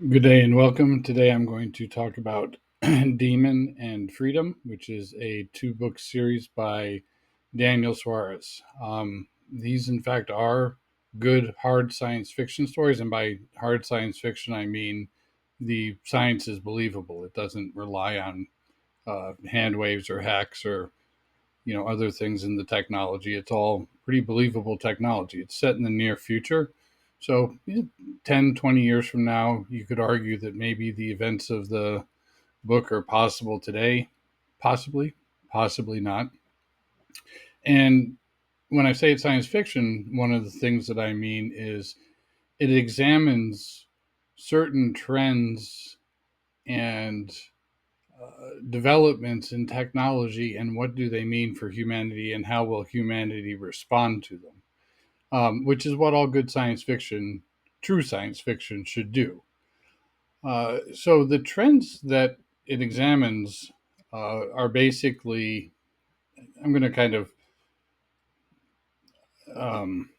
Good day and welcome. Today I'm going to talk about Daemon and Freedom, which is a two-book series by Daniel Suarez. These, in fact, are good hard science fiction stories, and by hard science fiction, I mean the science is believable. It doesn't rely on hand waves or hacks or other things in the technology. It's all pretty believable technology. It's set in the near future, so 10, 20 years from now, you could argue that maybe the events of the book are possible today. Possibly, possibly not. And when I say it's science fiction, one of the things that I mean is it examines certain trends and developments in technology and what do they mean for humanity and how will humanity respond to them, which is what all good science fiction, true science fiction, should do. So the trends that it examines are basically, I'm going to kind of um,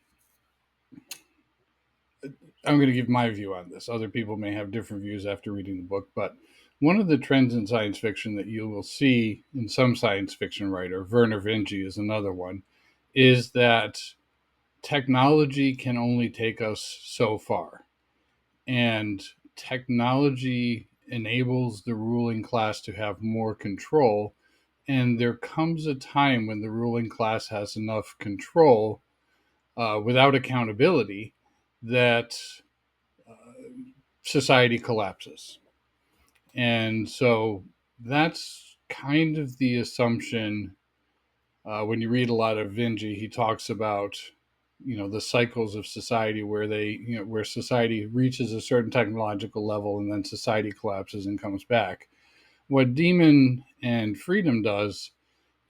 I'm going to give my view on this. Other people may have different views after reading the book, but one of the trends in science fiction that you will see in some science fiction writer, Werner Vinci is another one, is that technology can only take us so far. And technology enables the ruling class to have more control. And there comes a time when the ruling class has enough control without accountability that society collapses. And so that's kind of the assumption. When you read a lot of Vinci, he talks about the cycles of society where where society reaches a certain technological level and then society collapses and comes back. What Demon and Freedom does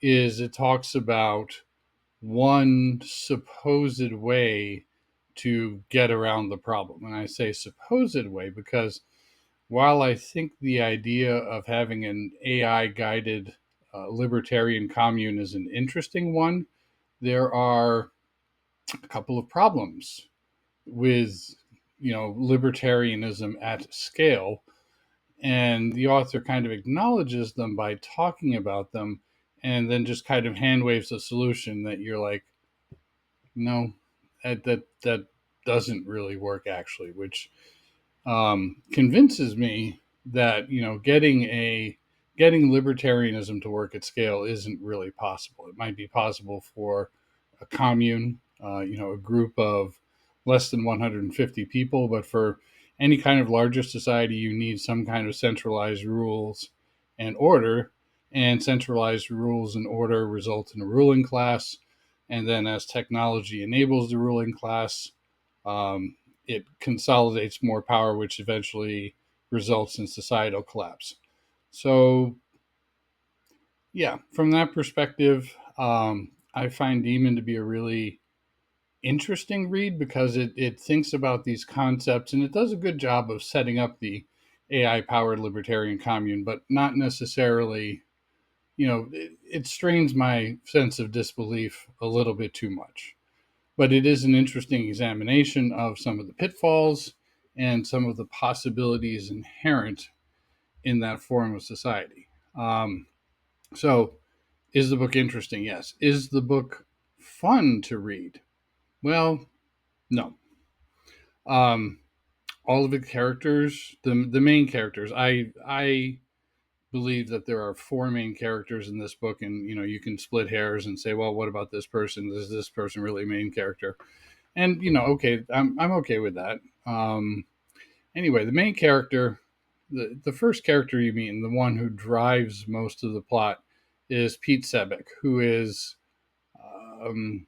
is it talks about one supposed way to get around the problem. And I say supposed way because while I think the idea of having an AI guided libertarian commune is an interesting one, there are a couple of problems with libertarianism at scale, and the author kind of acknowledges them by talking about them and then just kind of hand waves a solution that you're like, no, that doesn't really work actually, which convinces me that getting libertarianism to work at scale isn't really possible. It might be possible for a commune, a group of less than 150 people, but for any kind of larger society, you need some kind of centralized rules and order. And centralized rules and order result in a ruling class. And then, as technology enables the ruling class, it consolidates more power, which eventually results in societal collapse. So, yeah, from that perspective, I find Demon to be a really interesting read because it thinks about these concepts and it does a good job of setting up the AI powered libertarian commune, but not necessarily, it strains my sense of disbelief a little bit too much. But it is an interesting examination of some of the pitfalls and some of the possibilities inherent in that form of society. So, is the book interesting? Yes. Is the book fun to read? Well, no. Um, all of the characters, the main characters, I believe that there are four main characters in this book, and you can split hairs and say, well, what about this person? Is this person really a main character? And okay, I'm okay with that. Anyway, the main character, the first character you meet, and the one who drives most of the plot, is Pete Sebeck, who is um,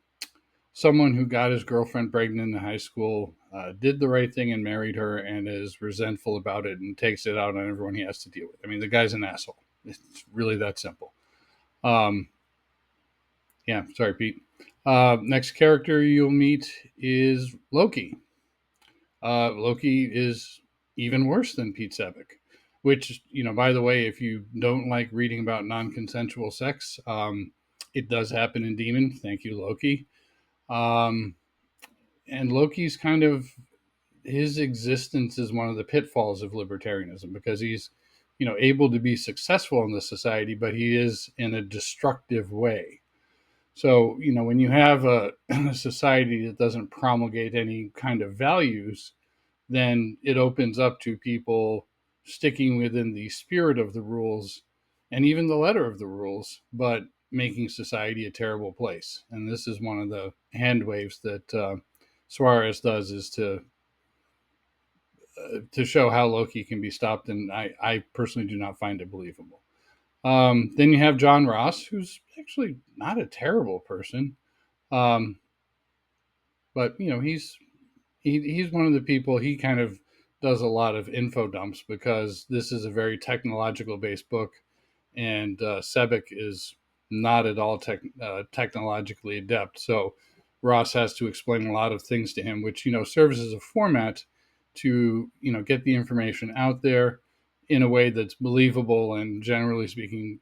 someone who got his girlfriend pregnant in high school, did the right thing and married her, and is resentful about it and takes it out on everyone he has to deal with. I mean, the guy's an asshole. It's really that simple. Um, yeah, sorry, Pete. Next character you'll meet is Loki. Loki is even worse than Pete Sebeck, which, by the way, if you don't like reading about non consensual sex, it does happen in Demon. Thank you, Loki. Um, and Loki's kind of his existence is one of the pitfalls of libertarianism, because he's, able to be successful in the society, but he is in a destructive way. So, when you have a society that doesn't promulgate any kind of values, then it opens up to people sticking within the spirit of the rules and even the letter of the rules, but making society a terrible place. And this is one of the hand waves that Suarez does, is to show how Loki can be stopped. And I personally do not find it believable. Then you have John Ross, who's actually not a terrible person. Um, but he's one of the people. He kind of does a lot of info dumps, because this is a very technological based book, and Sebek is not at all technologically adept. So Ross has to explain a lot of things to him, which serves as a format to get the information out there in a way that's believable and, generally speaking,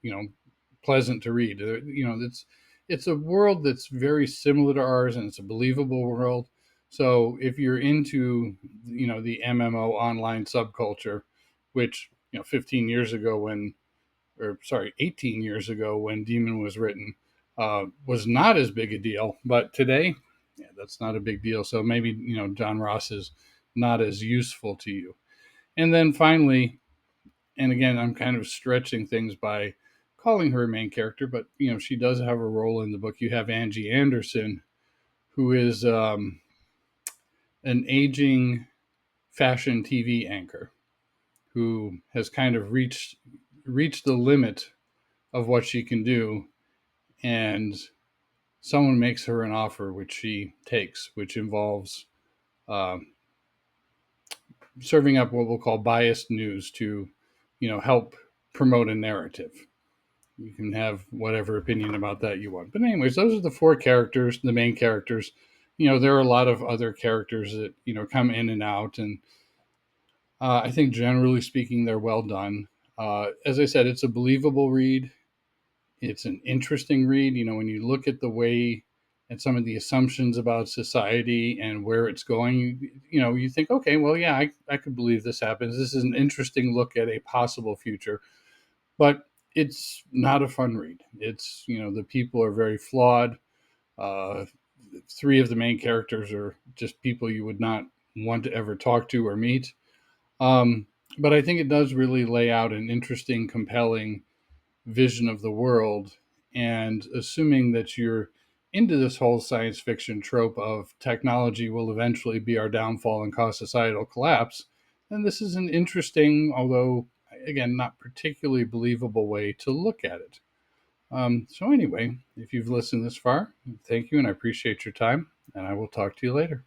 pleasant to read. It's a world that's very similar to ours, and it's a believable world. So if you're into the MMO online subculture, which 15 years ago when, or sorry, 18 years ago when Daemon was written, was not as big a deal, but today, yeah, that's not a big deal. So maybe John Ross is not as useful to you. And then finally, and again, I'm kind of stretching things by calling her a main character, but she does have a role in the book. You have Angie Anderson, who is an aging fashion TV anchor who has kind of reached the limit of what she can do, and someone makes her an offer which she takes, which involves uh, serving up what we'll call biased news to, help promote a narrative. You can have whatever opinion about that you want. But anyways, those are the four characters, the main characters. There are a lot of other characters that come in and out, and I think generally speaking, they're well done. As I said, it's a believable read. It's an interesting read. When you look at the way and some of the assumptions about society and where it's going, you think, okay, well, yeah, I could believe this happens. This is an interesting look at a possible future, but it's not a fun read. It's, the people are very flawed. Uh, Three of the main characters are just people you would not want to ever talk to or meet. Um, but I think it does really lay out an interesting, compelling vision of the world. And assuming that you're into this whole science fiction trope of technology will eventually be our downfall and cause societal collapse, then this is an interesting, although again, not particularly believable way to look at it. So, anyway, if you've listened this far, thank you, and I appreciate your time, and I will talk to you later.